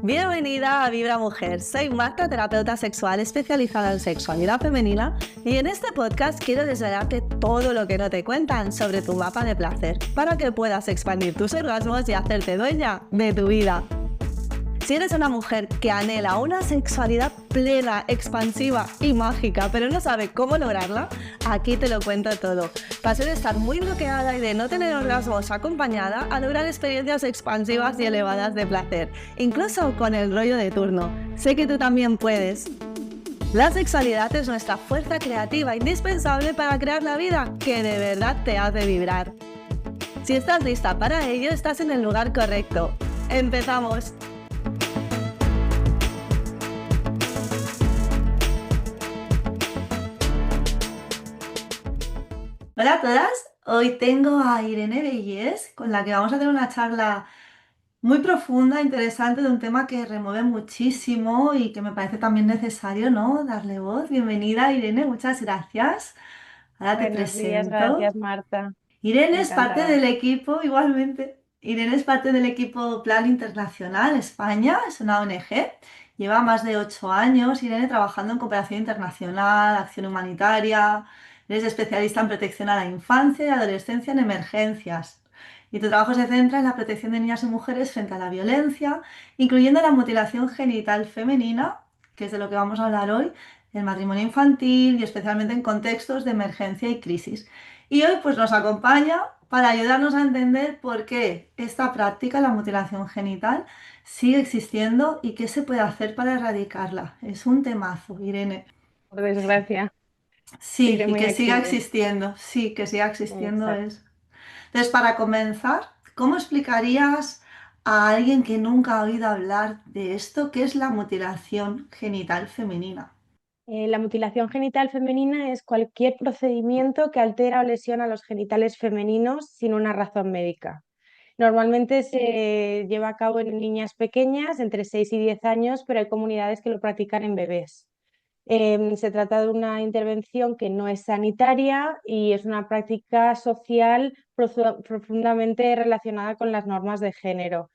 Bienvenida a Vibra Mujer. Soy Marta, terapeuta sexual especializada en sexualidad femenina, y en este podcast quiero desvelarte todo lo que no te cuentan sobre tu mapa de placer para que puedas expandir tus orgasmos y hacerte dueña de tu vida. Si eres una mujer que anhela una sexualidad plena, expansiva y mágica, pero no sabe cómo lograrla, aquí te lo cuento todo. Pasé de estar muy bloqueada y de no tener orgasmos acompañada a lograr experiencias expansivas y elevadas de placer, incluso con el rollo de turno. Sé que tú también puedes. La sexualidad es nuestra fuerza creativa indispensable para crear la vida que de verdad te hace vibrar. Si estás lista para ello, estás en el lugar correcto. ¡Empezamos! Hola a todas, hoy tengo a Irene Bellés, con la que vamos a tener una charla muy profunda, interesante, de un tema que remueve muchísimo y que me parece también necesario, ¿no?, darle voz. Bienvenida, Irene, muchas gracias. Ahora te Buenos días, presento. gracias Marta. Irene es parte Encantada. del equipo, igualmente. Irene es parte del equipo Plan Internacional España, es una ONG. Lleva más de 8 años, Irene, trabajando en cooperación internacional, acción humanitaria. Eres especialista en protección a la infancia y adolescencia en emergencias. Y tu trabajo se centra en la protección de niñas y mujeres frente a la violencia, incluyendo la mutilación genital femenina, que es de lo que vamos a hablar hoy, el matrimonio infantil y especialmente en contextos de emergencia y crisis. Y hoy pues nos acompaña para ayudarnos a entender por qué esta práctica, la mutilación genital, sigue existiendo y qué se puede hacer para erradicarla. Es un temazo, Irene. Por desgracia, Sí, sigue y muy que siga activo. existiendo. Sí, que siga existiendo Exacto. es. Entonces, para comenzar, ¿cómo explicarías a alguien que nunca ha oído hablar de esto, qué es la mutilación genital femenina? La mutilación genital femenina es cualquier procedimiento que altera o lesiona los genitales femeninos sin una razón médica. Normalmente se lleva a cabo en niñas pequeñas, entre 6 y 10 años, pero hay comunidades que lo practican en bebés. Se trata de una intervención que no es sanitaria y es una práctica social profundamente relacionada con las normas de género.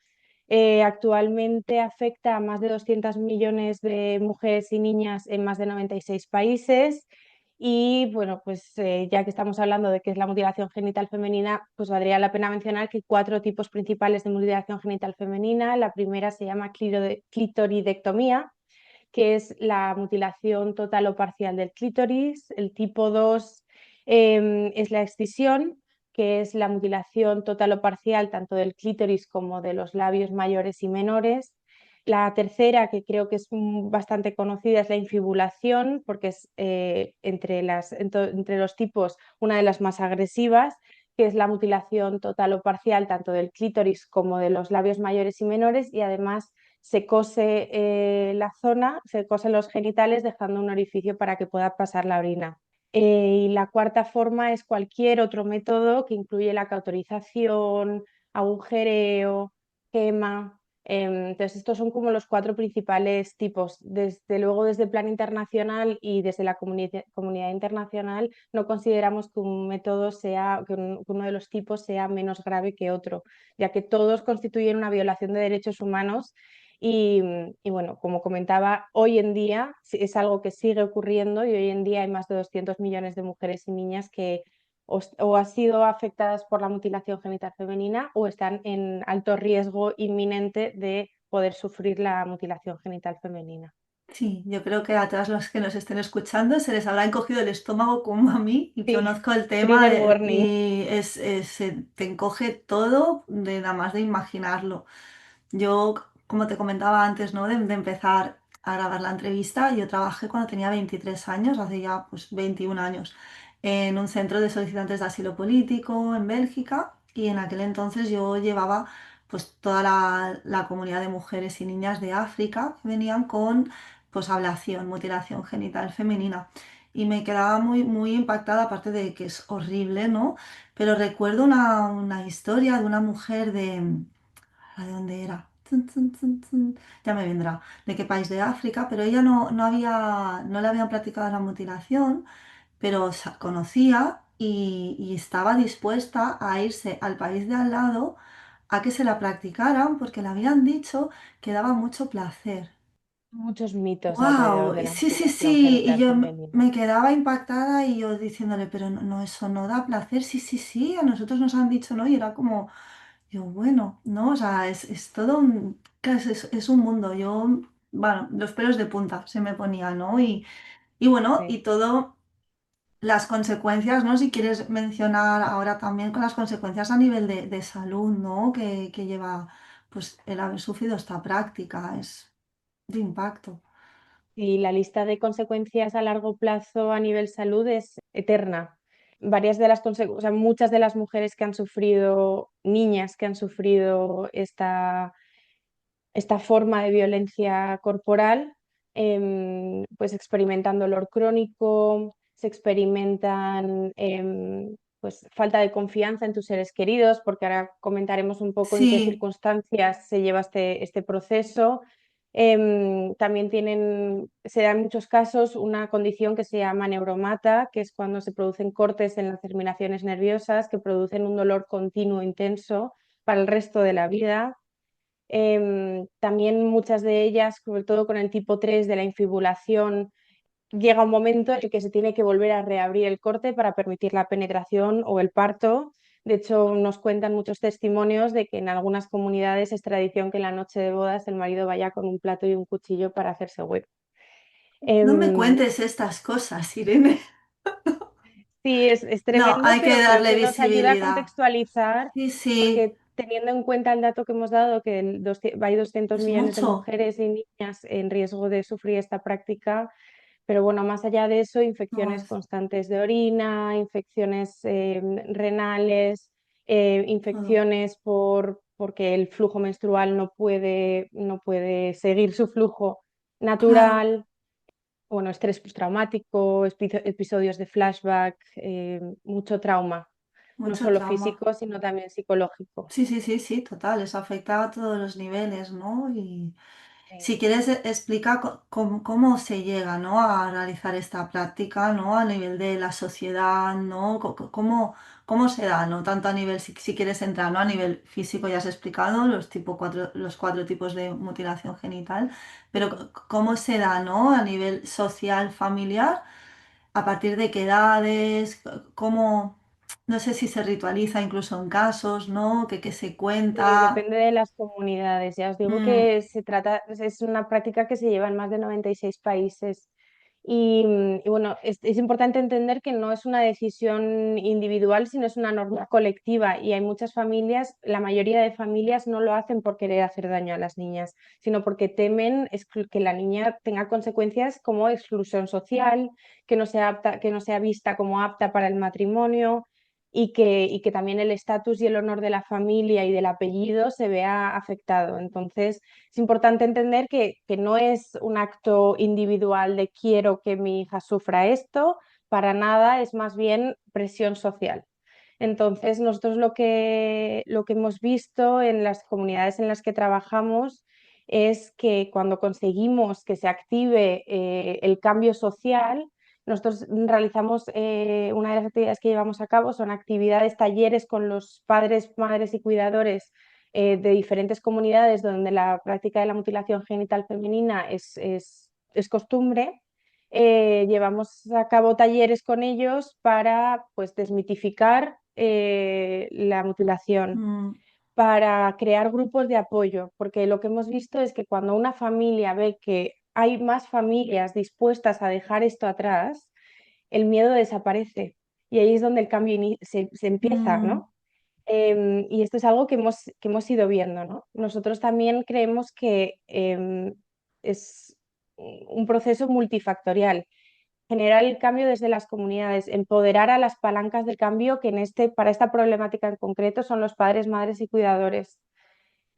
Actualmente afecta a más de 200 millones de mujeres y niñas en más de 96 países. Y bueno, pues ya que estamos hablando de qué es la mutilación genital femenina, pues valdría la pena mencionar que hay 4 tipos principales de mutilación genital femenina. La primera se llama clitoridectomía, que es la mutilación total o parcial del clítoris. El tipo 2 es la excisión, que es la mutilación total o parcial tanto del clítoris como de los labios mayores y menores. La tercera, que creo que es bastante conocida, es la infibulación, porque es entre los tipos una de las más agresivas, que es la mutilación total o parcial tanto del clítoris como de los labios mayores y menores, y además se cose la zona, se cosen los genitales dejando un orificio para que pueda pasar la orina. Y la cuarta forma es cualquier otro método que incluye la cauterización, agujereo, quema. Entonces, estos son como los 4 principales tipos. Desde luego, desde el plan internacional y desde la comunidad internacional, no consideramos que un método sea, que uno de los tipos sea menos grave que otro, ya que todos constituyen una violación de derechos humanos. Y bueno, como comentaba, hoy en día es algo que sigue ocurriendo, y hoy en día hay más de 200 millones de mujeres y niñas que o han sido afectadas por la mutilación genital femenina o están en alto riesgo inminente de poder sufrir la mutilación genital femenina. Sí, yo creo que a todas las que nos estén escuchando se les habrá encogido el estómago como a mí, y Sí, conozco el tema trigger warning. y te encoge todo de nada más de imaginarlo. Yo, como te comentaba antes, ¿no?, de empezar a grabar la entrevista, yo trabajé cuando tenía 23 años, hace ya pues 21 años, en un centro de solicitantes de asilo político en Bélgica, y en aquel entonces yo llevaba pues toda la comunidad de mujeres y niñas de África que venían con pues ablación, mutilación genital femenina. Y me quedaba muy, muy impactada, aparte de que es horrible, ¿no? Pero recuerdo una historia de una mujer ¿de dónde era? Tun, tun, tun, tun. Ya me vendrá. ¿De qué país de África? Pero ella no le habían practicado la mutilación, pero conocía y estaba dispuesta a irse al país de al lado a que se la practicaran porque le habían dicho que daba mucho placer. Muchos mitos alrededor Wow, de la sí, sí, mutilación sí, y genital yo femenina. me quedaba impactada y yo diciéndole, pero no, no, eso no da placer, sí, sí, sí, a nosotros nos han dicho no, y era como, yo, bueno, no, o sea, es todo un, es un mundo, yo, bueno, los pelos de punta se me ponían, ¿no? Y bueno, Sí. y todo, las consecuencias, ¿no? Si quieres mencionar ahora también con las consecuencias a nivel de salud, ¿no? Que lleva, pues, el haber sufrido esta práctica, es de impacto. Y la lista de consecuencias a largo plazo a nivel salud es eterna. Varias de las o sea, muchas de las mujeres que han sufrido, niñas que han sufrido esta forma de violencia corporal, pues experimentan dolor crónico, se experimentan pues falta de confianza en tus seres queridos, porque ahora comentaremos un poco en qué Sí, circunstancias se lleva este proceso. También se da en muchos casos una condición que se llama neuromata, que es cuando se producen cortes en las terminaciones nerviosas que producen un dolor continuo intenso para el resto de la vida. También muchas de ellas, sobre todo con el tipo 3 de la infibulación, llega un momento en el que se tiene que volver a reabrir el corte para permitir la penetración o el parto. De hecho, nos cuentan muchos testimonios de que en algunas comunidades es tradición que en la noche de bodas el marido vaya con un plato y un cuchillo para hacerse hueco. no me Em, cuentes estas cosas, Irene. sí, es No, tremendo, hay que pero creo darle que nos ayuda a visibilidad. contextualizar Sí, sí, porque teniendo en cuenta el dato que hemos dado, que hay 200 es millones de mucho. mujeres y niñas en riesgo de sufrir esta práctica, pero bueno, más allá de eso, No, infecciones constantes de orina, infecciones renales, todo. infecciones porque el flujo menstrual no puede seguir su flujo Claro, natural, bueno, estrés postraumático, episodios de flashback, mucho trauma, no mucho solo trauma. físico, sino también psicológico. Sí, sí, sí, sí, total, eso afecta a todos los niveles, ¿no? Y Sí. si quieres explica cómo se llega, ¿no? A realizar esta práctica, ¿no? A nivel de la sociedad, ¿no? Cómo se da, ¿no? Tanto a nivel, si quieres entrar, ¿no? A nivel físico ya has explicado los cuatro tipos de mutilación genital, pero Ujú. cómo se da, ¿no? A nivel social, familiar, a partir de qué edades, cómo, no sé si se ritualiza incluso en casos, ¿no? Que se Sí, cuenta. depende de las comunidades. Ya os digo Mm, que es una práctica que se lleva en más de 96 países. Y bueno, es importante entender que no es una decisión individual, sino es una norma colectiva. Y hay muchas familias, la mayoría de familias no lo hacen por querer hacer daño a las niñas, sino porque temen que la niña tenga consecuencias como exclusión social, que no sea vista como apta para el matrimonio y que también el estatus y el honor de la familia y del apellido se vea afectado. Entonces, es importante entender que no es un acto individual de quiero que mi hija sufra esto, para nada, es más bien presión social. Entonces, nosotros lo que hemos visto en las comunidades en las que trabajamos es que cuando conseguimos que se active el cambio social, nosotros realizamos, una de las actividades que llevamos a cabo son actividades, talleres con los padres, madres y cuidadores de diferentes comunidades donde la práctica de la mutilación genital femenina es costumbre. Llevamos a cabo talleres con ellos para pues, desmitificar la mutilación, mm, para crear grupos de apoyo, porque lo que hemos visto es que cuando una familia ve que hay más familias dispuestas a dejar esto atrás, el miedo desaparece y ahí es donde el cambio se empieza, mm, ¿no? Y esto es algo que hemos ido viendo, ¿no? Nosotros también creemos que es un proceso multifactorial. Generar el cambio desde las comunidades, empoderar a las palancas del cambio que para esta problemática en concreto son los padres, madres y cuidadores.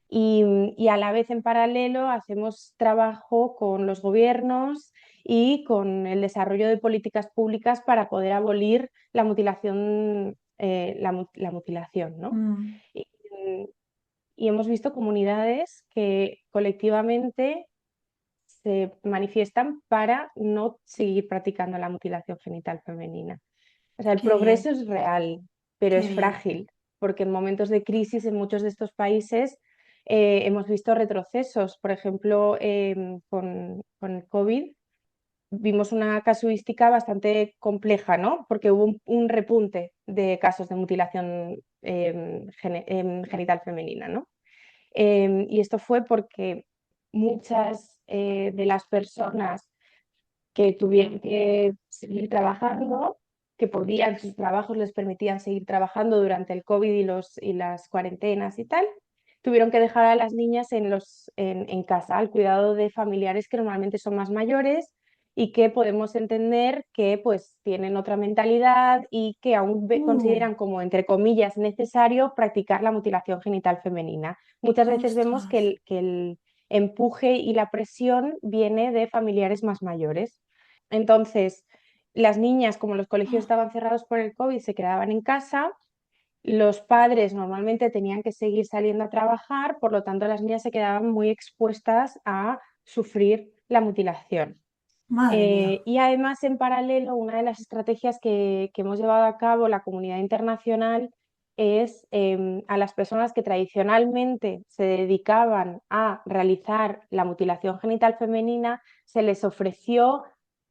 Y a la vez en paralelo hacemos trabajo con los gobiernos y con el desarrollo de políticas públicas para poder abolir la mutilación, la mutilación, ¿no? mm. Y, y hemos visto comunidades que colectivamente se manifiestan para no seguir practicando la mutilación genital femenina. O sea, el Qué bien, progreso es real, pero qué es bien. frágil. porque en momentos de crisis en muchos de estos países hemos visto retrocesos. Por ejemplo, con el COVID vimos una casuística bastante compleja, ¿no? Porque hubo un repunte de casos de mutilación genital femenina, ¿no? Y esto fue porque muchas de las personas que tuvieron que seguir trabajando, que podían, sus trabajos les permitían seguir trabajando durante el COVID y las cuarentenas y tal, tuvieron que dejar a las niñas en casa, al cuidado de familiares que normalmente son más mayores y que podemos entender que pues tienen otra mentalidad y que aún Uh, consideran como, entre comillas, necesario practicar la mutilación genital femenina. Muchas veces vemos ostras. que el empuje y la presión viene de familiares más mayores. Entonces, las niñas, como los colegios Ah, estaban cerrados por el COVID, se quedaban en casa. Los padres normalmente tenían que seguir saliendo a trabajar, por lo tanto las niñas se quedaban muy expuestas a sufrir la mutilación. madre mía. Y además, en paralelo, una de las estrategias que hemos llevado a cabo la comunidad internacional es a las personas que tradicionalmente se dedicaban a realizar la mutilación genital femenina, se les ofreció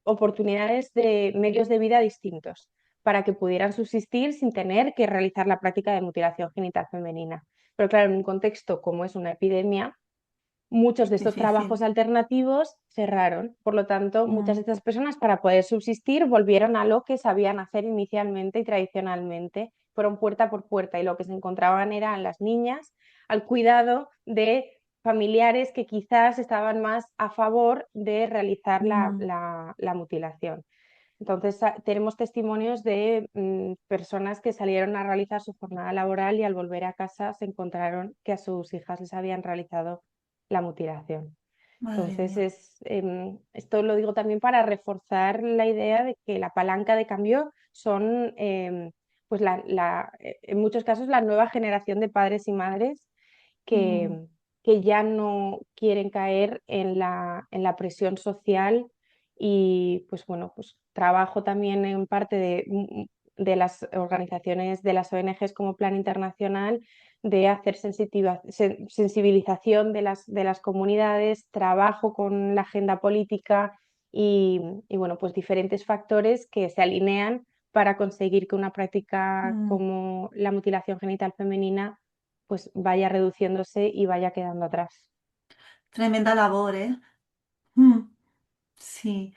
oportunidades de medios de vida distintos para que pudieran subsistir sin tener que realizar la práctica de mutilación genital femenina. Pero claro, en un contexto como es una epidemia, muchos de estos trabajos Difícil. alternativos cerraron. Por lo tanto, muchas de Mm, estas personas para poder subsistir volvieron a lo que sabían hacer inicialmente y tradicionalmente. Fueron puerta por puerta y lo que se encontraban eran las niñas al cuidado de familiares que quizás estaban más a favor de realizar mm, la mutilación. Entonces, tenemos testimonios de personas que salieron a realizar su jornada laboral y al volver a casa se encontraron que a sus hijas les habían realizado la mutilación. madre Entonces, mía. esto lo digo también para reforzar la idea de que la palanca de cambio son, pues en muchos casos, la nueva generación de padres y madres Mm, que, que ya no quieren caer en la presión social y, pues bueno, pues trabajo también en parte de las organizaciones, de las ONGs como Plan Internacional de hacer sensibilización de las comunidades, trabajo con la agenda política y, bueno, pues diferentes factores que se alinean para conseguir que una práctica mm. como la mutilación genital femenina pues vaya reduciéndose y vaya quedando atrás. Tremenda labor, ¿eh? Mm, sí.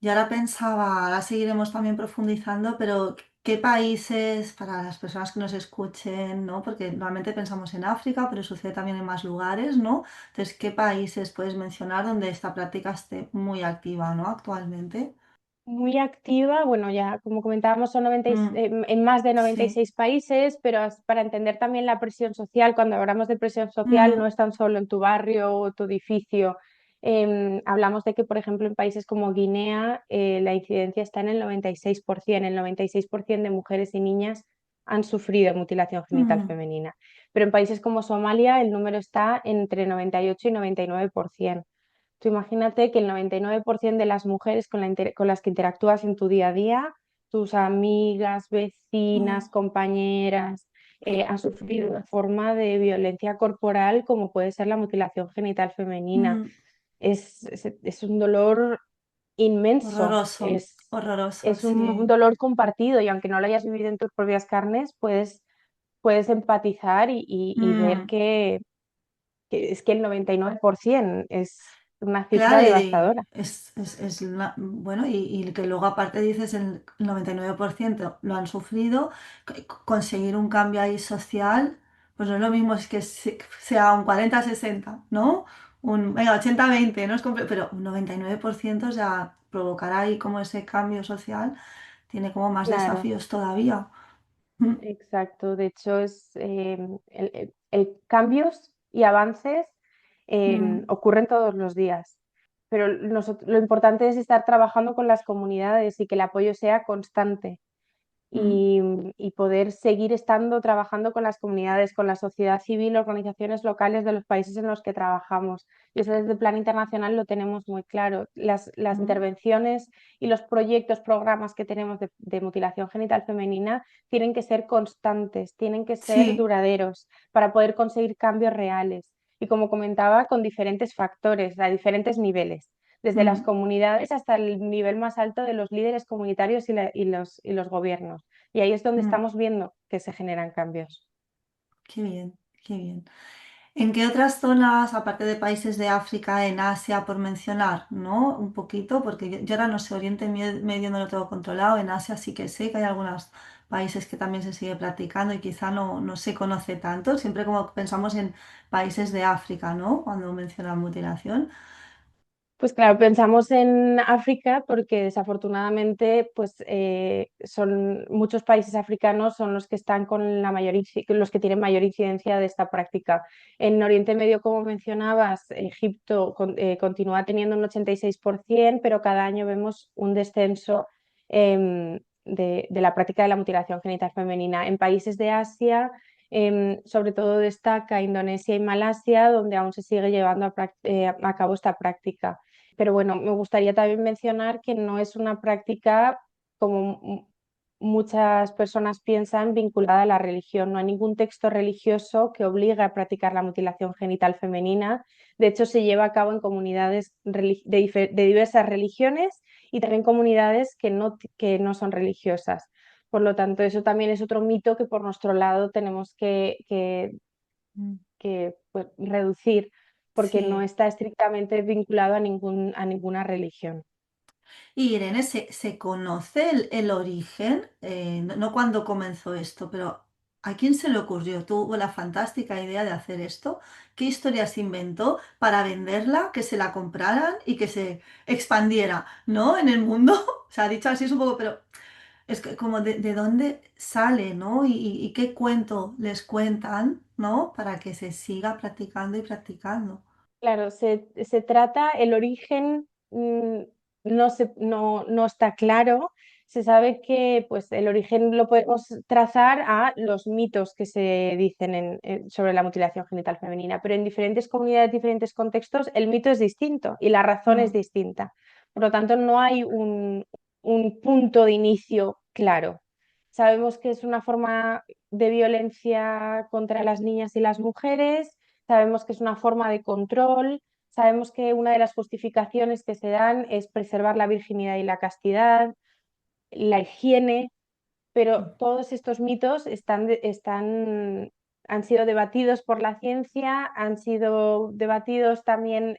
Y ahora pensaba, ahora seguiremos también profundizando, pero ¿qué países, para las personas que nos escuchen, ¿no? Porque normalmente pensamos en África, pero sucede también en más lugares, ¿no? Entonces, ¿qué países puedes mencionar donde esta práctica esté muy activa, ¿no? Actualmente. Muy activa, bueno, ya como comentábamos, son Mm, en más de sí. 96 países, pero para entender también la presión social, cuando hablamos de presión social, no Mm, es tan solo en tu barrio o tu edificio. Hablamos de que, por ejemplo, en países como Guinea, la incidencia está en el 96%. El 96% de mujeres y niñas han sufrido mutilación genital mm, femenina. Pero en países como Somalia, el número está entre 98 y 99%. Tú imagínate que el 99% de las mujeres con las que interactúas en tu día a día, tus amigas, mm, vecinas, compañeras, han sufrido una forma de violencia corporal como puede ser la mutilación genital femenina. mm. Es un dolor inmenso, Horroroso, horroroso, es un sí. dolor compartido y aunque no lo hayas vivido en tus propias carnes, puedes empatizar y ver Mm, que es que el 99% es una cifra claro, devastadora. bueno, y que luego aparte dices el 99% lo han sufrido, conseguir un cambio ahí social, pues no es lo mismo es que sea un 40-60, ¿no? Venga, 80-20, no es pero un 99% ya provocar ahí como ese cambio social tiene como más Claro, desafíos todavía. Mm, exacto. De hecho, cambios y avances mm, ocurren todos los días, pero lo importante es estar trabajando con las comunidades y que el apoyo sea constante. Mm. y poder seguir estando trabajando con las comunidades, con la sociedad civil, organizaciones locales de los países en los que trabajamos. Y eso desde el plan internacional lo tenemos muy claro. Las Mm. intervenciones y los proyectos, programas que tenemos de mutilación genital femenina tienen que ser constantes, tienen que ser Sí. duraderos para poder conseguir cambios reales. Y como comentaba, con diferentes factores, a diferentes niveles, desde las Mm. comunidades hasta el nivel más alto de los líderes comunitarios y los gobiernos. Y ahí es donde Mm. estamos viendo que se generan cambios. Qué bien, qué bien. ¿En qué otras zonas, aparte de países de África, en Asia, por mencionar, ¿no? Un poquito, porque yo ahora no sé, Oriente Medio no lo tengo controlado, en Asia sí que sé que hay algunos países que también se sigue practicando y quizá no se conoce tanto, siempre como pensamos en países de África, ¿no? Cuando mencionan mutilación. Pues claro, pensamos en África porque desafortunadamente son muchos países africanos son los que están con la los que tienen mayor incidencia de esta práctica. En Oriente Medio, como mencionabas, Egipto continúa teniendo un 86%, pero cada año vemos un descenso de la práctica de la mutilación genital femenina. En países de Asia, sobre todo destaca Indonesia y Malasia, donde aún se sigue llevando a cabo esta práctica. Pero bueno, me gustaría también mencionar que no es una práctica como muchas personas piensan vinculada a la religión. No hay ningún texto religioso que obligue a practicar la mutilación genital femenina. De hecho, se lleva a cabo en comunidades de diversas religiones y también comunidades que no son religiosas. Por lo tanto, eso también es otro mito que por nuestro lado tenemos Mm. pues, reducir porque no Sí. está estrictamente vinculado a ninguna religión. Y Irene, ¿se conoce el origen? No cuándo comenzó esto, pero ¿a quién se le ocurrió? Tuvo la fantástica idea de hacer esto. ¿Qué historia se inventó para venderla, que se la compraran y que se expandiera, ¿no? En el mundo. O sea, dicho así es un poco, pero es que como de dónde sale, ¿no? Y qué cuento les cuentan, ¿no? Para que se siga practicando y practicando. Claro, se trata, el origen no está claro. Se sabe que pues, el origen lo podemos trazar a los mitos que se dicen sobre la mutilación genital femenina, pero en diferentes comunidades, diferentes contextos, el mito es distinto y la razón es Mm. distinta. Por lo tanto, no hay un punto de inicio claro. Sabemos que es una forma de violencia contra las niñas y las mujeres. Sabemos que es una forma de control, sabemos que una de las justificaciones que se dan es preservar la virginidad y la castidad, la higiene, pero todos estos mitos han sido debatidos por la ciencia, han sido debatidos también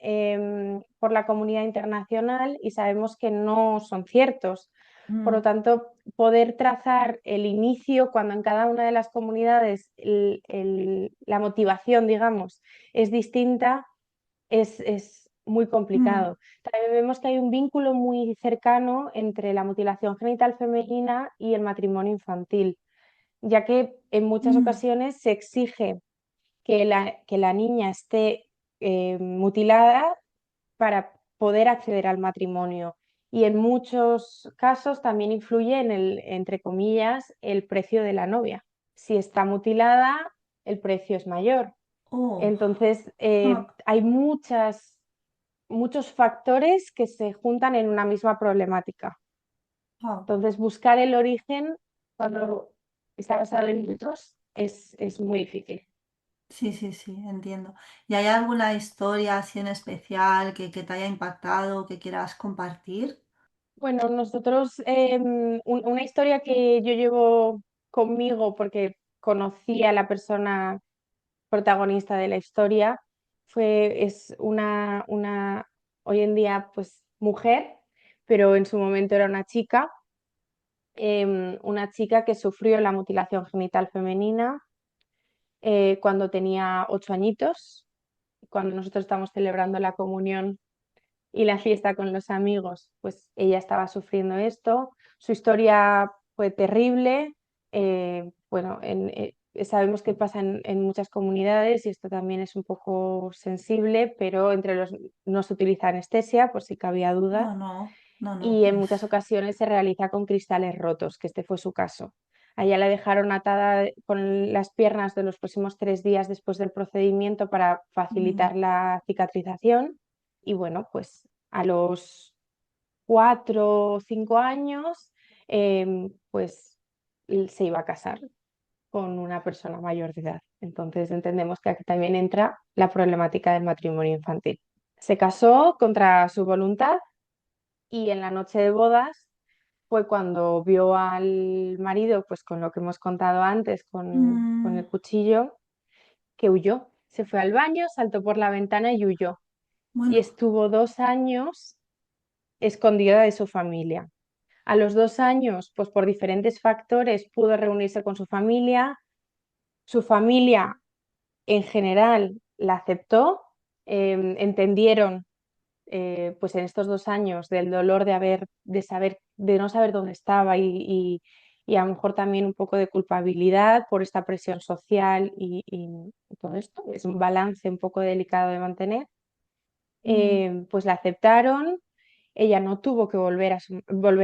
por la comunidad internacional y sabemos que no son ciertos. Por lo Mm. tanto, poder trazar el inicio cuando en cada una de las comunidades la motivación, digamos, es distinta, es muy Mm. complicado. También vemos que hay un vínculo muy cercano entre la mutilación genital femenina y el matrimonio infantil, ya que en muchas Mm. ocasiones se exige que la niña esté mutilada para poder acceder al matrimonio. Y en muchos casos también influye entre comillas, el precio de la novia. Si está mutilada, el precio es mayor. Oh. Entonces, Ah. hay muchos factores que se juntan en una misma problemática. Ah. Entonces, buscar el origen cuando está basado en mitos es muy difícil. Sí, sí, sí, entiendo. ¿Y hay alguna historia así en especial que te haya impactado, que quieras compartir? Bueno, nosotros, una historia que yo llevo conmigo porque conocí a la persona protagonista de la historia, es hoy en día, pues, mujer, pero en su momento era una chica que sufrió la mutilación genital femenina cuando tenía 8 añitos, cuando nosotros estamos celebrando la comunión y la fiesta con los amigos, pues ella estaba sufriendo esto. Su historia fue terrible. Bueno, sabemos que pasa en muchas comunidades y esto también es un poco sensible, pero no se utiliza anestesia por si cabía duda. No, no. No, no, y en pues. muchas ocasiones se realiza con cristales rotos, que este fue su caso. A ella la dejaron atada con las piernas de los próximos 3 días después del procedimiento para mm, facilitar la cicatrización y bueno, pues a los 4 o 5 años, pues se iba a casar con una persona mayor de edad. Entonces entendemos que aquí también entra la problemática del matrimonio infantil. Se casó contra su voluntad y en la noche de bodas fue cuando vio al marido, pues con lo que hemos contado antes, con mm, el cuchillo, que huyó. Se fue al baño, saltó por la ventana y huyó. Y bueno, estuvo 2 años escondida de su familia. A los 2 años, pues por diferentes factores, pudo reunirse con su familia. Su familia en general la aceptó, entendieron pues en estos 2 años del dolor de saber, de no saber dónde estaba y a lo mejor también un poco de culpabilidad por esta presión social y todo esto. Es un balance un poco delicado de mantener. mm, Pues la aceptaron. Ella no tuvo que volver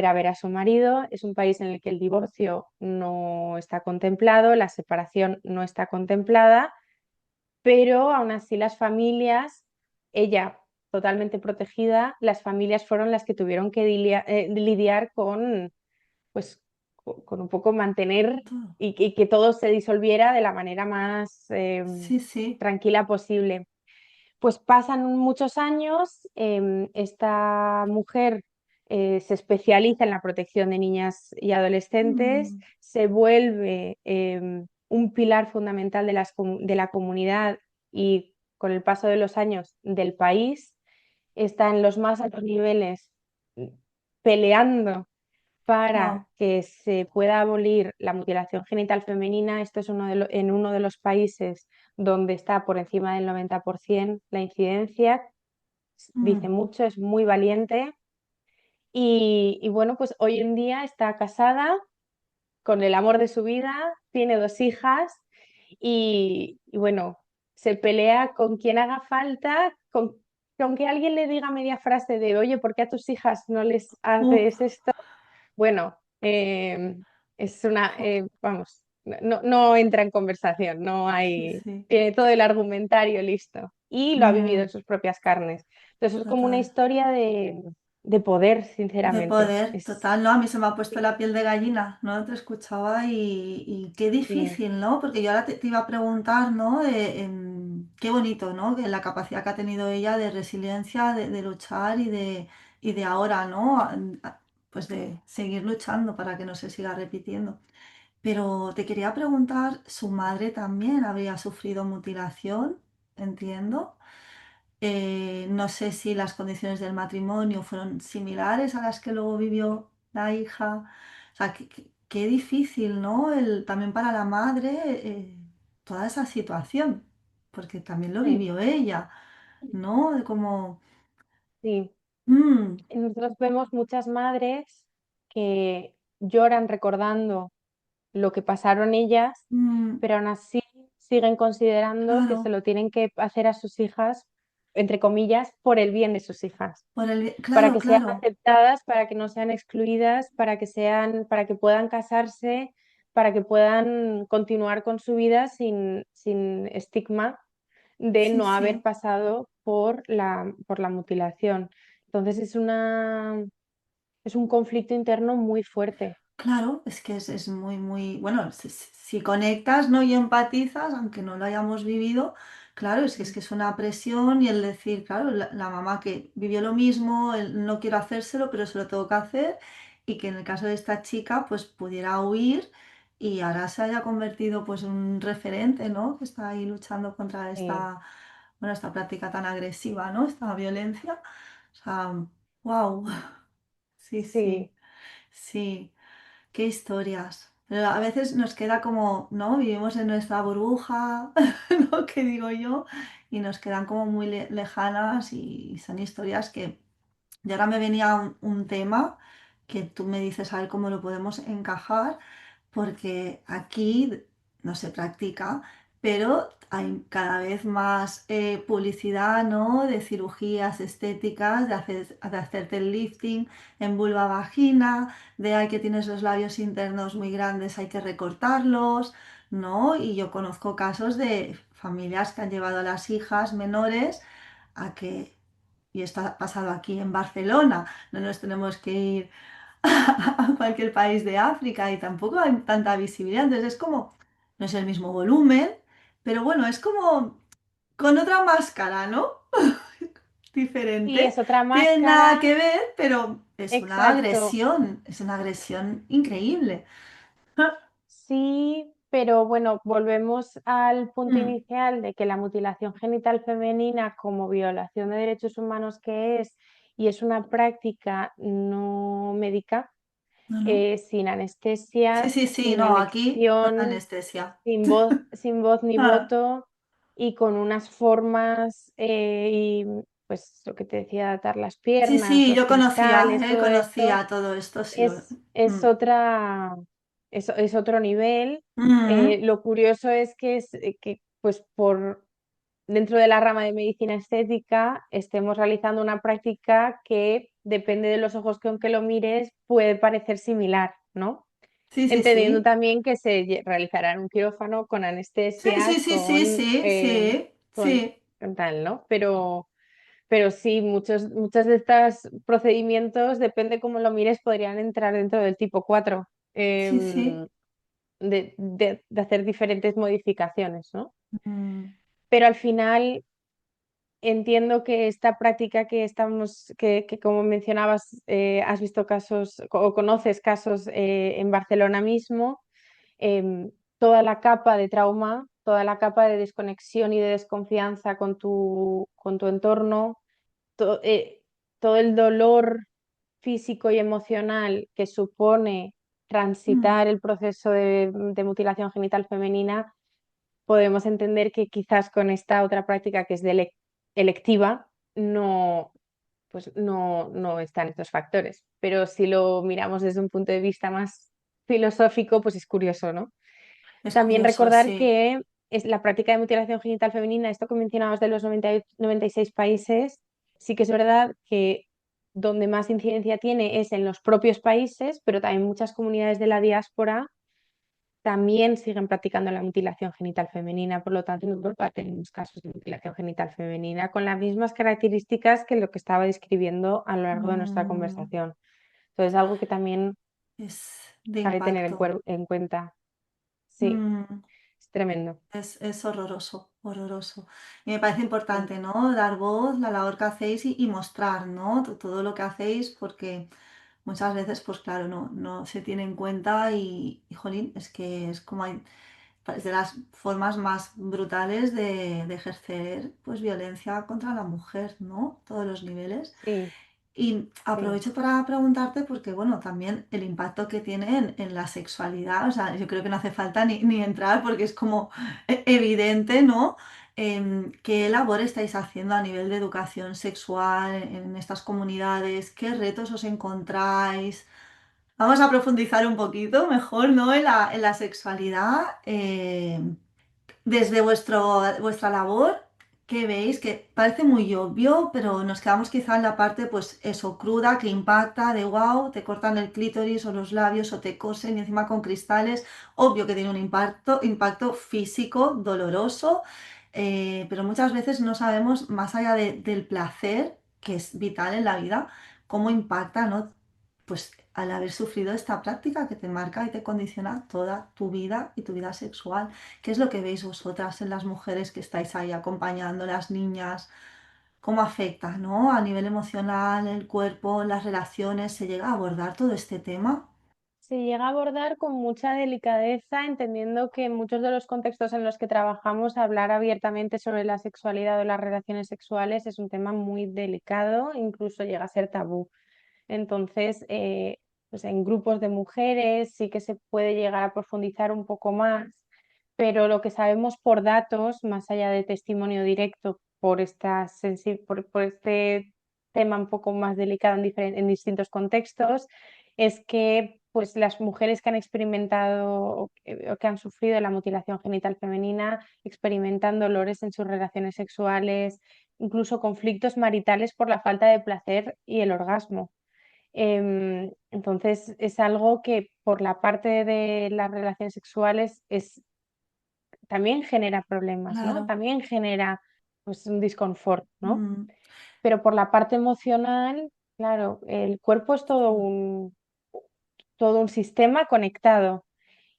a ver a su marido. Es un país en el que el divorcio no está contemplado, la separación no está contemplada, pero aún así las familias, ella totalmente protegida, las familias fueron las que tuvieron que lidiar con, pues, con un poco mantener todo. y que todo se disolviera de la manera más Sí, sí. tranquila posible. Pues pasan muchos años, esta mujer se especializa en la protección de niñas y adolescentes, Mm, se vuelve un pilar fundamental de la comunidad y con el paso de los años del país, está en los más altos niveles mm, peleando para wow. que se pueda abolir la mutilación genital femenina. Esto es en uno de los países donde está por encima del 90% la incidencia. Dice Mm, mucho, es muy valiente y bueno, pues hoy en día está casada con el amor de su vida, tiene 2 hijas y bueno, se pelea con quien haga falta, con que alguien le diga media frase de, oye, ¿por qué a tus hijas no les uh, haces esto? Bueno, es una, jo, vamos, no entra en conversación, sí, sí. tiene todo el argumentario listo y lo ha vivido en Mm, sus propias carnes. Entonces es como una total. historia de poder, De sinceramente. poder, total, ¿no? A mí se me ha puesto la piel de gallina, ¿no? Te escuchaba y qué Sí, difícil, ¿no? Porque yo ahora te iba a preguntar, ¿no? Qué bonito, ¿no? Que la capacidad que ha tenido ella de resiliencia, de luchar y de ahora, ¿no? Pues de seguir luchando para que no se siga repitiendo. Pero te quería preguntar, ¿su madre también habría sufrido mutilación? Entiendo. No sé si las condiciones del matrimonio fueron similares a las que luego vivió la hija. O sea, qué difícil, ¿no? También para la madre toda esa situación, porque también lo mm, vivió ella, ¿no? De como, sí. mm, Nosotros vemos muchas madres que lloran recordando lo que pasaron ellas, mm, pero aún así siguen considerando que se claro, lo tienen que hacer a sus hijas, entre comillas, por el bien de sus hijas, para claro, que sean claro, aceptadas, para que no sean excluidas, para que puedan casarse, para que puedan continuar con su vida sin estigma de sí, no haber sí. pasado por la mutilación. Entonces es un conflicto interno muy fuerte. Claro, es que es muy, muy, bueno, si conectas, ¿no? Y empatizas, aunque no lo hayamos vivido, claro, es que es una presión y el decir, claro, la mamá que vivió lo mismo, el no quiero hacérselo, pero se lo tengo que hacer, y que en el caso de esta chica, pues pudiera huir y ahora se haya convertido pues en un referente, ¿no? Que está ahí luchando contra Sí, esta, bueno, esta práctica tan agresiva, ¿no? Esta violencia. O sea, wow, sí, sí, sí, sí. Qué historias. Pero a veces nos queda como, ¿no? Vivimos en nuestra burbuja, ¿no? ¿Qué digo yo? Y nos quedan como muy lejanas y son historias que... Y ahora me venía un tema que tú me dices a ver cómo lo podemos encajar, porque aquí no se practica, pero hay cada vez más publicidad, ¿no? De cirugías estéticas, de hacerte el lifting en vulva vagina, de ay que tienes los labios internos muy grandes, hay que recortarlos, ¿no? Y yo conozco casos de familias que han llevado a las hijas menores a que, y esto ha pasado aquí en Barcelona, no nos tenemos que ir a cualquier país de África y tampoco hay tanta visibilidad. Entonces es como, no es el mismo volumen, pero bueno, es como con otra máscara, ¿no? Y Diferente. es otra Tiene nada máscara, que ver, pero exacto. es una agresión increíble. Sí, pero bueno, volvemos al punto Mm, inicial de que la mutilación genital femenina como violación de derechos humanos que es, y es una práctica no médica, no, no. sin Sí, anestesia, sí, sí, sin no, aquí con elección, anestesia. sin voz ni Ah, voto y con unas formas y pues lo que te decía, atar las sí, piernas, sí, los yo cristales, todo esto conocía todo esto, sí lo... es Mm, otra, es otro nivel. mm, Lo curioso es que pues por dentro de la rama de medicina estética estemos realizando una práctica que depende de los ojos con que lo mires puede parecer similar, ¿no? sí, sí, Entendiendo sí. también que realizará en un quirófano con Sí, sí, anestesia, sí, sí, sí, sí, con, sí, con tal, ¿no? Pero sí, muchos de estos procedimientos, depende cómo lo mires, podrían entrar dentro del tipo 4, sí, sí. de hacer diferentes modificaciones, ¿no? Mm, Pero al final entiendo que esta práctica que como mencionabas, has visto casos o conoces casos en Barcelona mismo, toda la capa de trauma, toda la capa de desconexión y de desconfianza con tu entorno, to- eh, todo el dolor físico y emocional que supone mm. transitar el proceso de mutilación genital femenina, podemos entender que quizás con esta otra práctica que es electiva, no, pues no están estos factores. Pero si lo miramos desde un punto de vista más filosófico, pues es curioso, ¿no? Es También curioso, recordar sí. que es la práctica de mutilación genital femenina, esto que mencionabas de los 96 países, sí que es verdad que donde más incidencia tiene es en los propios países, pero también muchas comunidades de la diáspora también siguen practicando la mutilación genital femenina, por lo tanto en Europa tenemos casos de mutilación genital femenina con las mismas características que lo que estaba describiendo a lo largo de nuestra Mm, conversación. Entonces, algo que también es de hay que tener impacto. en cuenta. Sí, Mm, es tremendo. es horroroso, horroroso. Y me parece Sí. importante, ¿no? Dar voz, la labor que hacéis y mostrar, ¿no? Todo lo que hacéis, porque muchas veces, pues claro, no se tiene en cuenta y jolín, es que es como hay, es de las formas más brutales de ejercer, pues, violencia contra la mujer, ¿no? Todos los niveles. Sí, Y sí, aprovecho para preguntarte porque, bueno, también el impacto que tiene en la sexualidad, o sea, yo creo que no hace falta ni entrar porque es como evidente, ¿no? ¿Qué labor estáis haciendo a nivel de educación sexual en estas comunidades? ¿Qué retos os encontráis? Vamos a profundizar un poquito mejor, ¿no? En la sexualidad. Desde vuestra labor, ¿qué veis? Que parece muy obvio, pero nos quedamos quizá en la parte, pues eso, cruda, que impacta, de wow, te cortan el clítoris o los labios o te cosen y encima con cristales. Obvio que tiene un impacto físico doloroso, pero muchas veces no sabemos, más allá del placer, que es vital en la vida, cómo impacta, ¿no? Pues al haber sufrido esta práctica que te marca y te condiciona toda tu vida y tu vida sexual. ¿Qué es lo que veis vosotras en las mujeres que estáis ahí acompañando, las niñas? ¿Cómo afecta, ¿no? A nivel emocional, el cuerpo, las relaciones, ¿se llega a abordar todo este tema? se llega a abordar con mucha delicadeza, entendiendo que en muchos de los contextos en los que trabajamos, hablar abiertamente sobre la sexualidad o las relaciones sexuales es un tema muy delicado, incluso llega a ser tabú. Entonces, pues en grupos de mujeres sí que se puede llegar a profundizar un poco más, pero lo que sabemos por datos, más allá de testimonio directo, por este tema un poco más delicado en distintos contextos, es que pues las mujeres que han experimentado o que han sufrido la mutilación genital femenina experimentan dolores en sus relaciones sexuales, incluso conflictos maritales por la falta de placer y el orgasmo. Entonces es algo que por la parte de las relaciones sexuales también genera problemas, ¿no? Claro. También genera pues un disconfort, ¿no? Mm, Pero por la parte emocional, claro, el cuerpo es todo un sistema conectado.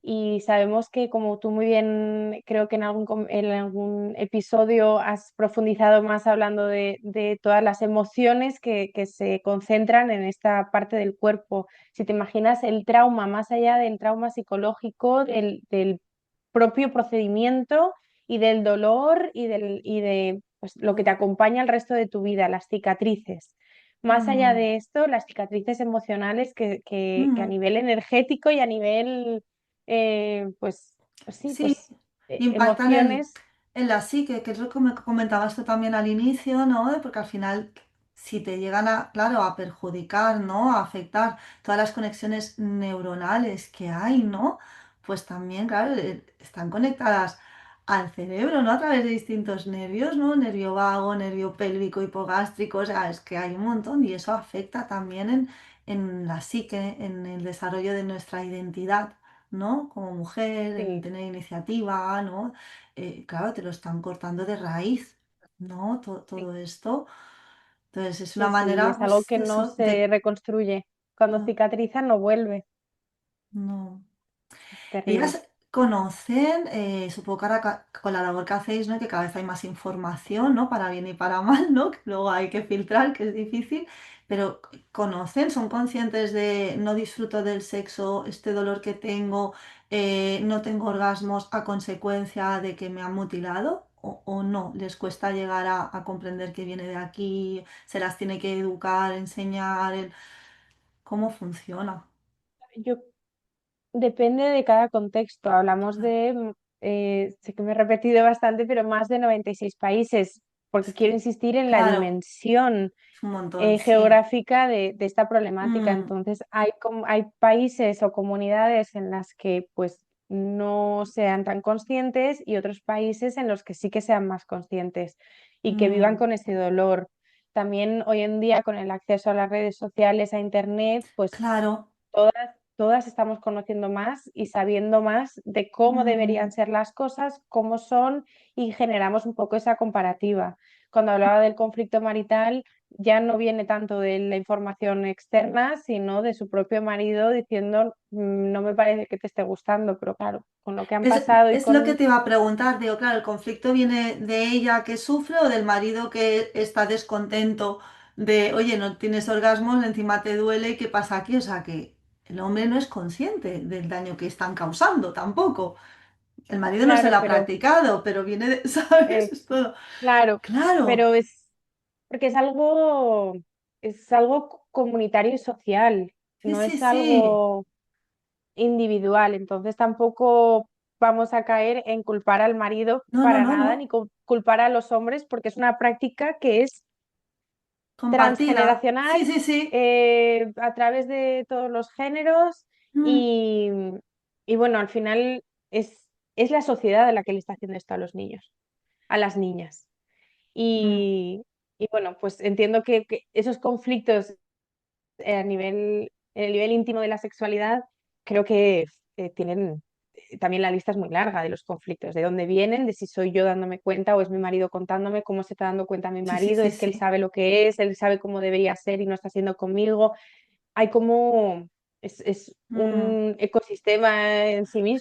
Y sabemos que, como tú muy bien, creo que en algún episodio has profundizado más hablando de todas las emociones que se concentran en esta parte del cuerpo. Si te imaginas el trauma, más allá del trauma psicológico, del propio procedimiento y del dolor y de pues, lo que te acompaña el resto de tu vida, las cicatrices. Más allá mm, de esto, las cicatrices emocionales que a mm. nivel energético y a nivel pues sí, Sí, pues impactan emociones, en la psique, que es lo que me comentabas tú también al inicio, ¿no? Porque al final, si te llegan a, claro, a perjudicar, ¿no? A afectar todas las conexiones neuronales que hay, ¿no? Pues también, claro, están conectadas al cerebro, ¿no? A través de distintos nervios, ¿no? Nervio vago, nervio pélvico, hipogástrico, o sea, es que hay un montón y eso afecta también en la psique, en el desarrollo de nuestra identidad. ¿No? Como mujer, en sí, tener iniciativa, ¿no? Claro, te lo están cortando de raíz, ¿no? sí, Todo esto. Entonces es una sí, sí, y manera, es algo pues, que de no eso, se reconstruye. Cuando ah, cicatriza no vuelve, no. es terrible. Ellas conocen, supongo que ahora con la labor que hacéis, ¿no? Que cada vez hay más información, ¿no? Para bien y para mal, ¿no? Que luego hay que filtrar, que es difícil, pero conocen, son conscientes de no disfruto del sexo, este dolor que tengo, no tengo orgasmos a consecuencia de que me han mutilado. O no, les cuesta llegar a comprender que viene de aquí, se las tiene que educar, enseñar cómo funciona. Yo Depende de cada contexto. Hablamos Claro, de, sé que me he repetido bastante, pero más de 96 países, porque es quiero que, insistir en la claro, dimensión es un montón, sí. geográfica de esta problemática. Mm, Entonces, hay países o comunidades en las que pues no sean tan conscientes y otros países en los que sí que sean más conscientes y que vivan mm, con ese dolor. También hoy en día, con el acceso a las redes sociales, a Internet, pues claro. todas estamos conociendo más y sabiendo más de cómo deberían Mm, ser las cosas, cómo son y generamos un poco esa comparativa. Cuando hablaba del conflicto marital, ya no viene tanto de la información externa, sino de su propio marido diciendo, no me parece que te esté gustando, pero claro, con lo que han Es, pasado y es lo que con... te iba a preguntar, digo, claro, ¿el conflicto viene de ella que sufre o del marido que está descontento de, oye, no tienes orgasmos, encima te duele, ¿qué pasa aquí? O sea, que el hombre no es consciente del daño que están causando tampoco. El marido no se Claro, lo ha pero practicado, pero viene de, ¿sabes? eh, Es todo. claro, Claro, pero es porque es algo comunitario y social, sí, no sí, es sí. algo individual, entonces tampoco vamos a caer en culpar al marido No, no, para no, nada, no. ni culpar a los hombres, porque es una práctica que es Compartida. transgeneracional Sí, sí, sí. a través de todos los géneros Mm, y, y bueno, al final es la sociedad la que le está haciendo esto a los niños, a las niñas. mm. Y bueno, pues entiendo que esos conflictos en el nivel íntimo de la sexualidad, creo que tienen, también la lista es muy larga de los conflictos, de dónde vienen, de si soy yo dándome cuenta o es mi marido contándome, cómo se está dando cuenta mi Sí, sí, marido, sí, es que él sí. sabe lo que es, él sabe cómo debería ser y no está haciendo conmigo. Hay como, es Mm. un ecosistema en sí mismo.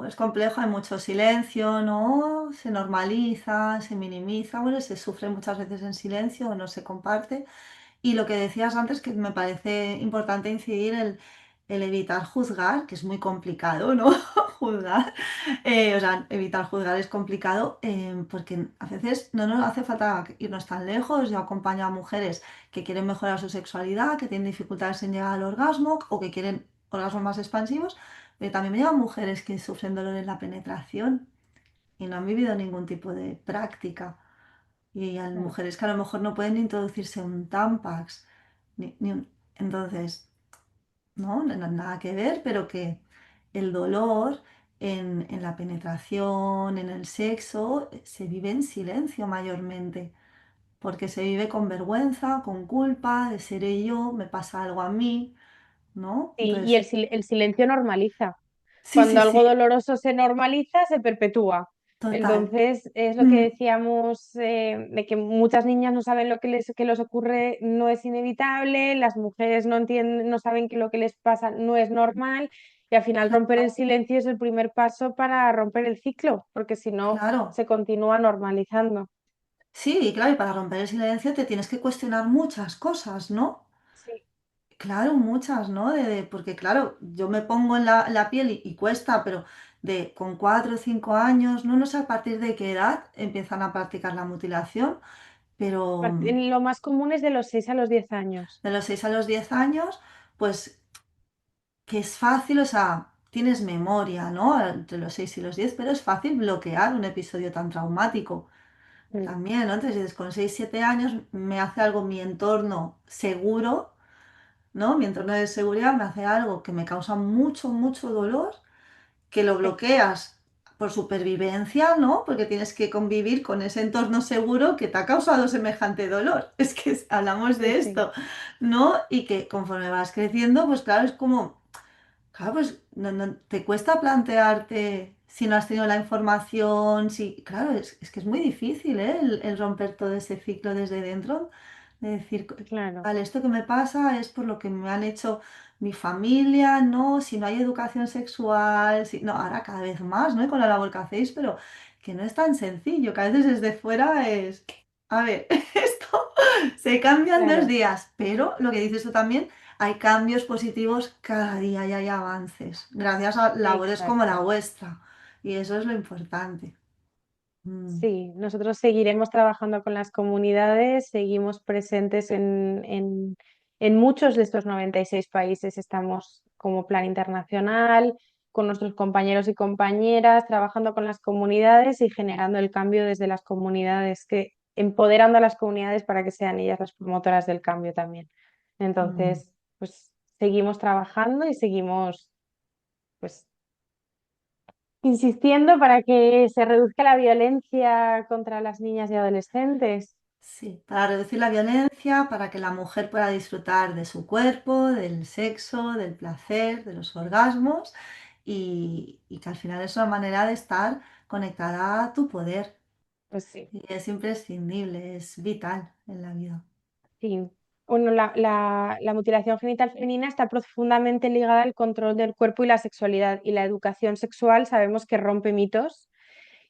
Es complejo, hay mucho silencio, ¿no? Se normaliza, se minimiza, bueno, se sufre muchas veces en silencio o no se comparte. Y lo que decías antes, que me parece importante incidir, el evitar juzgar, que es muy complicado, ¿no? Juzgar. O sea, evitar juzgar es complicado porque a veces no nos hace falta irnos tan lejos. Yo acompaño a mujeres que quieren mejorar su sexualidad, que tienen dificultades en llegar al orgasmo o que quieren orgasmos más expansivos, pero también me llevan mujeres que sufren dolor en la penetración y no han vivido ningún tipo de práctica. Y hay Mm. mujeres que a lo mejor no pueden introducirse un Tampax. Entonces, ¿no? Nada que ver, pero que el dolor en la penetración, en el sexo, se vive en silencio mayormente, porque se vive con vergüenza, con culpa, de seré yo, me pasa algo a mí, ¿no? Y Entonces, el silencio normaliza. sí, sí, Cuando sí, algo doloroso se normaliza, se perpetúa. total. Entonces, es lo que Mm, decíamos, de que muchas niñas no saben lo que les ocurre, no es inevitable, las mujeres no entienden, no saben que lo que les pasa no es normal, y al final romper el silencio es el primer paso para romper el ciclo, porque si no, claro. se continúa normalizando. Sí, y claro, y para romper el silencio te tienes que cuestionar muchas cosas, ¿no? Sí, Claro, muchas, ¿no? Porque claro, yo me pongo en la piel y cuesta, pero de con 4 o 5 años, no sé a partir de qué edad empiezan a practicar la mutilación, pero Lo más común es de los 6 a los 10 años. de los 6 a los 10 años, pues que es fácil, o sea, tienes memoria, ¿no? Entre los 6 y los 10, pero es fácil bloquear un episodio tan traumático Mm, también, ¿no? Entonces, dices, con 6 7 años me hace algo mi entorno seguro, ¿no? Mi entorno de seguridad me hace algo que me causa mucho, mucho dolor, que lo sí, bloqueas por supervivencia, ¿no? Porque tienes que convivir con ese entorno seguro que te ha causado semejante dolor. Es que hablamos sí, de sí, esto, ¿no? Y que conforme vas creciendo, pues claro, es como, claro, pues te cuesta plantearte si no has tenido la información, si, claro, es que es muy difícil, ¿eh? El romper todo ese ciclo desde dentro, de decir, claro, vale, esto que me pasa es por lo que me han hecho mi familia, ¿no? Si no hay educación sexual, si, no, ahora cada vez más, ¿no? Y con la labor que hacéis, pero que no es tan sencillo, que a veces desde fuera es, a ver, esto se cambia en dos claro, días, pero lo que dices tú también, hay cambios positivos cada día y hay avances, gracias a labores como la exacto. vuestra, y eso es lo importante. Mm, Sí, nosotros seguiremos trabajando con las comunidades, seguimos presentes en muchos de estos 96 países, estamos como plan internacional, con nuestros compañeros y compañeras, trabajando con las comunidades y generando el cambio desde las comunidades, empoderando a las comunidades para que sean ellas las promotoras del cambio también. mm. Entonces, pues seguimos trabajando y seguimos pues insistiendo para que se reduzca la violencia contra las niñas y adolescentes. Sí, para reducir la violencia, para que la mujer pueda disfrutar de su cuerpo, del sexo, del placer, de los orgasmos y que al final es una manera de estar conectada a tu poder. Pues sí, Y es imprescindible, es vital en la vida. sí. Bueno, la mutilación genital femenina está profundamente ligada al control del cuerpo y la sexualidad. Y la educación sexual sabemos que rompe mitos,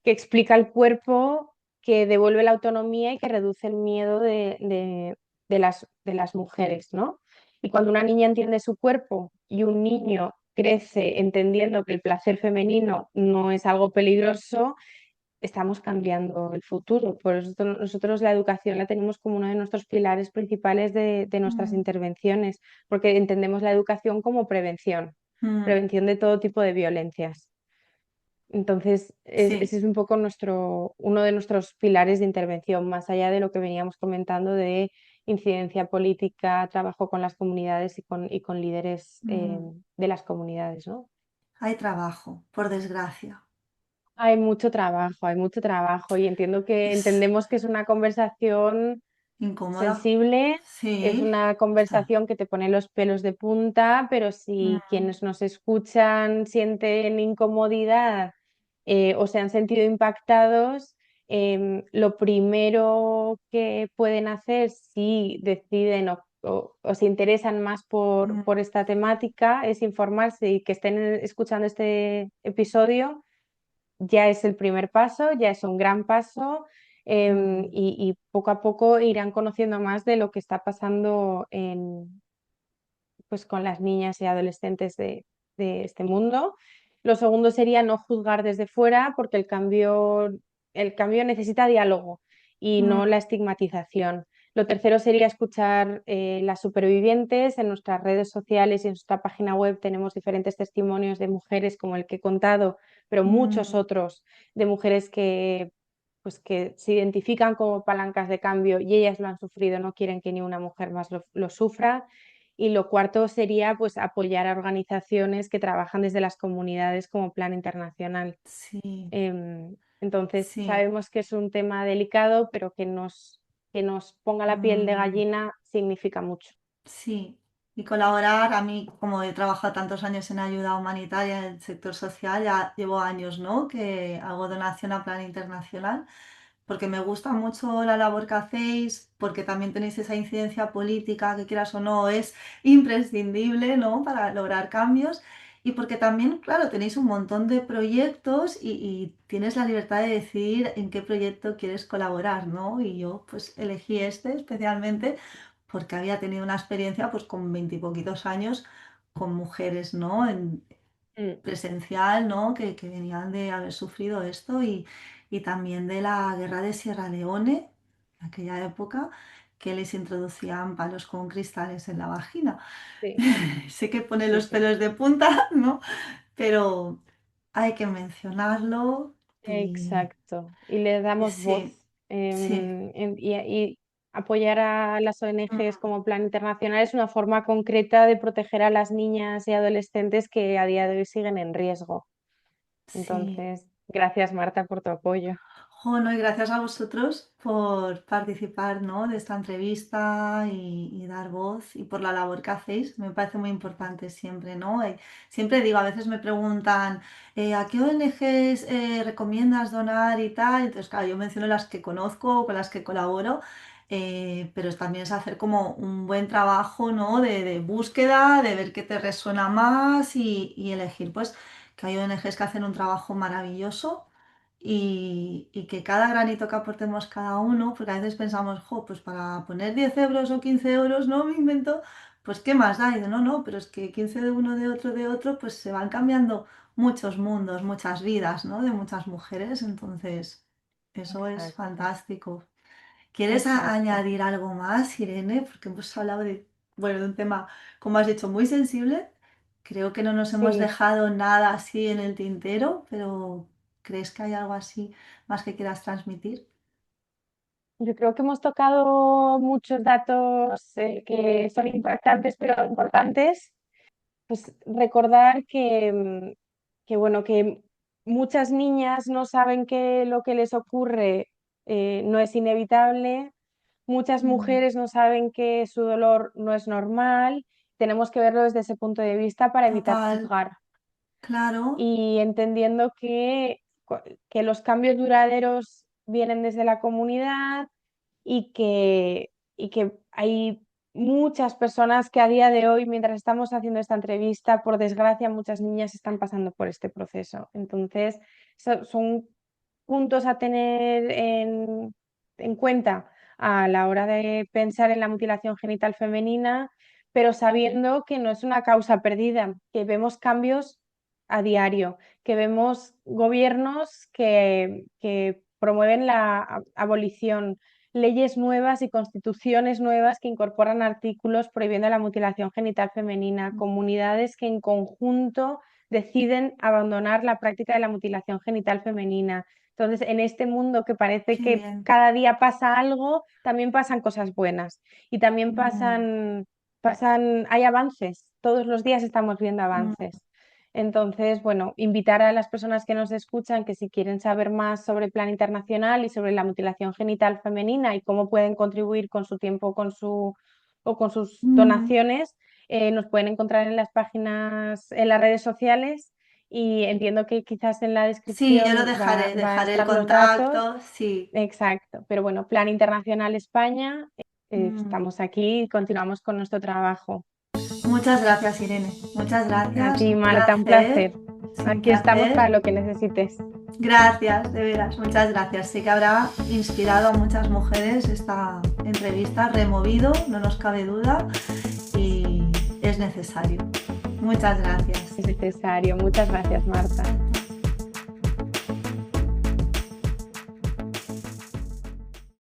que explica el cuerpo, que devuelve la autonomía y que reduce el miedo de las mujeres, ¿no? Y cuando una niña entiende su cuerpo y un niño crece entendiendo que el placer femenino no es algo peligroso, estamos cambiando el futuro. Por eso nosotros la educación la tenemos como uno de nuestros pilares principales de nuestras Mm, intervenciones, porque entendemos la educación como prevención, mm, prevención de todo tipo de violencias. Entonces, sí, ese es un poco uno de nuestros pilares de intervención, más allá de lo que veníamos comentando de incidencia política, trabajo con las comunidades y con líderes mm. de las comunidades, ¿no? Hay trabajo, por desgracia. Hay mucho trabajo y entiendo que Es entendemos que es una conversación incómoda. sensible, es Sí, una está. conversación que te pone los pelos de punta, pero si Mm, quienes nos escuchan sienten incomodidad, o se han sentido impactados, lo primero que pueden hacer si deciden o se interesan más mm, por esta temática es informarse y que estén escuchando este episodio ya es el primer paso, ya es un gran paso, mm, y poco a poco irán conociendo más de lo que está pasando pues, con las niñas y adolescentes de este mundo. Lo segundo sería no juzgar desde fuera porque el cambio necesita diálogo y no mm, la estigmatización. Lo tercero sería escuchar las supervivientes. En nuestras redes sociales y en nuestra página web tenemos diferentes testimonios de mujeres como el que he contado, pero muchos mm, otros de mujeres pues, que se identifican como palancas de cambio y ellas lo han sufrido, no quieren que ni una mujer más lo sufra. Y lo cuarto sería pues apoyar a organizaciones que trabajan desde las comunidades como Plan Internacional. Sí, Entonces, sí. sabemos que es un tema delicado, pero que nos ponga la piel de Mm. gallina significa mucho. Sí, y colaborar, a mí, como he trabajado tantos años en ayuda humanitaria en el sector social, ya llevo años, ¿no? Que hago donación a Plan Internacional, porque me gusta mucho la labor que hacéis, porque también tenéis esa incidencia política, que quieras o no, es imprescindible, ¿no? Para lograr cambios. Y porque también, claro, tenéis un montón de proyectos y tienes la libertad de decidir en qué proyecto quieres colaborar, ¿no? Y yo pues elegí este especialmente porque había tenido una experiencia pues con veintipoquitos años con mujeres, ¿no? En Mm, presencial, ¿no? Que venían de haber sufrido esto y también de la guerra de Sierra Leone, en aquella época, que les introducían palos con cristales en la vagina. sí, Sé que pone sí, los sí. pelos de punta, ¿no? Pero hay que mencionarlo y Exacto. Y le damos voz. sí, sí. Y apoyar a las ONGs Mm. como Plan Internacional es una forma concreta de proteger a las niñas y adolescentes que a día de hoy siguen en riesgo. Sí. Entonces, gracias Marta por tu apoyo. Jo, no, y gracias a vosotros por participar, ¿no? De esta entrevista y dar voz y por la labor que hacéis. Me parece muy importante siempre, ¿no? Siempre digo, a veces me preguntan, ¿a qué ONGs recomiendas donar y tal? Entonces, claro, yo menciono las que conozco, con las que colaboro, pero también es hacer como un buen trabajo, ¿no? De búsqueda, de ver qué te resuena más y elegir, pues, que hay ONGs que hacen un trabajo maravilloso y que cada granito que aportemos cada uno, porque a veces pensamos, jo, pues para poner 10 euros o 15 euros, no me invento, pues qué más da. Y digo, no, no, pero es que 15 de uno, de otro, pues se van cambiando muchos mundos, muchas vidas, ¿no? De muchas mujeres, entonces eso es Exacto, fantástico. ¿Quieres exacto. añadir algo más, Irene? Porque hemos hablado de, bueno, de un tema, como has dicho, muy sensible. Creo que no nos hemos Sí, dejado nada así en el tintero, pero ¿crees que hay algo así más que quieras transmitir? yo creo que hemos tocado muchos datos que son impactantes pero importantes. Pues recordar que, bueno, que muchas niñas no saben que lo que les ocurre no es inevitable, muchas Mm. mujeres no saben que su dolor no es normal. Tenemos que verlo desde ese punto de vista para evitar Total, juzgar claro, y entendiendo que los cambios duraderos vienen desde la comunidad y que hay muchas personas que a día de hoy, mientras estamos haciendo esta entrevista, por desgracia, muchas niñas están pasando por este proceso. Entonces, son puntos a tener en cuenta a la hora de pensar en la mutilación genital femenina, pero sabiendo que no es una causa perdida, que vemos cambios a diario, que vemos gobiernos que promueven la abolición, leyes nuevas y constituciones nuevas que incorporan artículos prohibiendo la mutilación genital femenina, comunidades que en conjunto deciden abandonar la práctica de la mutilación genital femenina. Entonces, en este mundo que parece qué que bien. cada día pasa algo, también pasan cosas buenas y también Mm, hay avances. Todos los días estamos viendo mm, avances. Entonces, bueno, invitar a las personas que nos escuchan que si quieren saber más sobre el Plan Internacional y sobre la mutilación genital femenina y cómo pueden contribuir con su tiempo o con sus mm. donaciones, nos pueden encontrar en las páginas, en las redes sociales y entiendo que quizás en la Sí, yo lo descripción dejaré, va a dejaré el estar los datos. contacto, sí. Exacto, pero bueno, Plan Internacional España, Mm. estamos aquí y continuamos con nuestro trabajo. Muchas gracias, Irene. Muchas A gracias. ti, Un Marta, un placer. placer. Sí, un Aquí estamos placer. para lo que necesites. Gracias, de veras, muchas gracias. Sé que habrá inspirado a muchas mujeres esta entrevista, removido, no nos cabe duda, y es necesario. Muchas gracias. Es necesario. Muchas gracias, Marta.